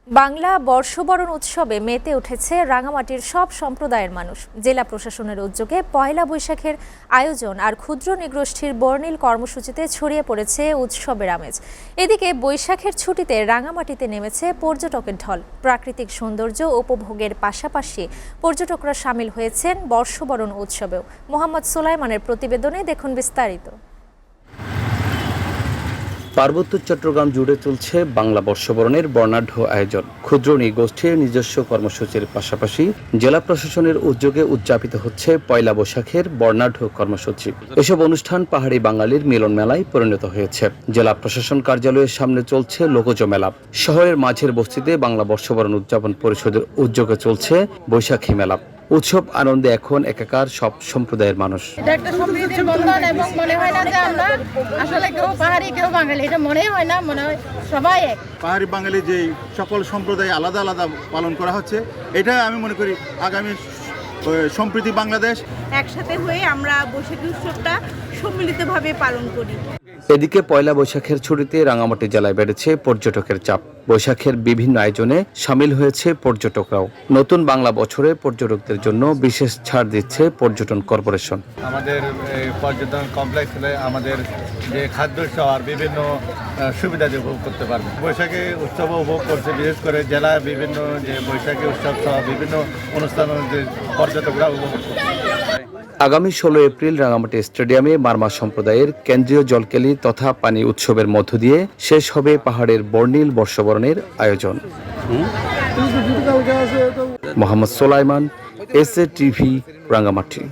বাংলা বর্ষবরণ উৎসবে মেতে উঠেছে রাঙামাটির সব সম্প্রদায়ের মানুষ। জেলা প্রশাসনের উদ্যোগে পয়লা বৈশাখের আয়োজন আর ক্ষুদ্র নৃগোষ্ঠীর বর্ণিল কর্মসূচিতে ছড়িয়ে পড়েছে উৎসবের আমেজ। এদিকে বৈশাখের ছুটিতে রাঙামাটিতে নেমেছে পর্যটকের ঢল। প্রাকৃতিক সৌন্দর্য উপভোগের পাশাপাশি পর্যটকরা সামিল হয়েছেন বর্ষবরণ উৎসবেও। মোহাম্মদ সোলাইমানের প্রতিবেদনে দেখুন বিস্তারিত। পার্বত্য চট্টগ্রাম জুড়ে চলছে বাংলা বর্ষবরণের বর্ণাঢ্য আয়োজন। ক্ষুদ্র নৃগোষ্ঠীর নিজস্ব কর্মসূচির পাশাপাশি জেলা প্রশাসনের উদ্যোগে উদযাপিত হচ্ছে পয়লা বৈশাখের বর্ণাঢ্য কর্মসূচি। এসব অনুষ্ঠান পাহাড়ি বাঙালির মিলন মেলায় পরিণত হয়েছে। জেলা প্রশাসন কার্যালয়ের সামনে চলছে লোকজ মেলা। শহরের মাঝের বস্তিতে বাংলা বর্ষবরণ উদযাপন পরিষদের উদ্যোগে চলছে বৈশাখী মেলা। উৎসব আনন্দে এখন একাকার সব সম্প্রদায়ের মানুষ। এটা একটা সম্প্রীতির বন্ধন এবং মনে হয় না যে আমরা আসলে কেউ পাহাড়ি কেউ বাঙালি, এটা মনেই হয় না, মনে হয় সবাই এক। পাহাড়ি বাঙালি যে সকল সম্প্রদায় আলাদা আলাদা পালন করা হচ্ছে, এটা আমি মনে করি আগামী সম্প্রীতি বাংলাদেশ একসাথে হয়ে আমরা বৈশাখী উৎসবটা সম্মিলিতভাবে পালন করি। এদিকে পয়লা বৈশাখের ছুটিতে রাঙামাটি জেলায় বেড়েছে পর্যটকের চাপ। বৈশাখের বিভিন্ন আয়োজনে সামিল হয়েছে পর্যটকরাও। নতুন বাংলা বছরে পর্যটকদের জন্য বিশেষ ছাড় দিচ্ছে পর্যটন কর্পোরেশন। আমাদের পর্যটন কমপ্লেক্সে আমাদের যে খাদ্য আর বিভিন্ন সুবিধা উপভোগ করতে পারবে। বৈশাখী উৎসব উপভোগ করছে, বিশেষ করে জেলার বিভিন্ন যে বৈশাখী উৎসব সহ বিভিন্ন অনুষ্ঠান যে পর্যটকরা উপভোগ করছে। আগামী 16 এপ্রিল রাঙামাটি স্টেডিয়ামে মারমা সম্প্রদায়ের কেন্দ্রীয় জলকেলি তথা পানি উৎসবের মধ্য দিয়ে শেষ হবে পাহাড়ের বর্ণিল বর্ষবরণের আয়োজন। মোহাম্মদ সোলাইমান, এসএ টিভি, রাঙামাটি।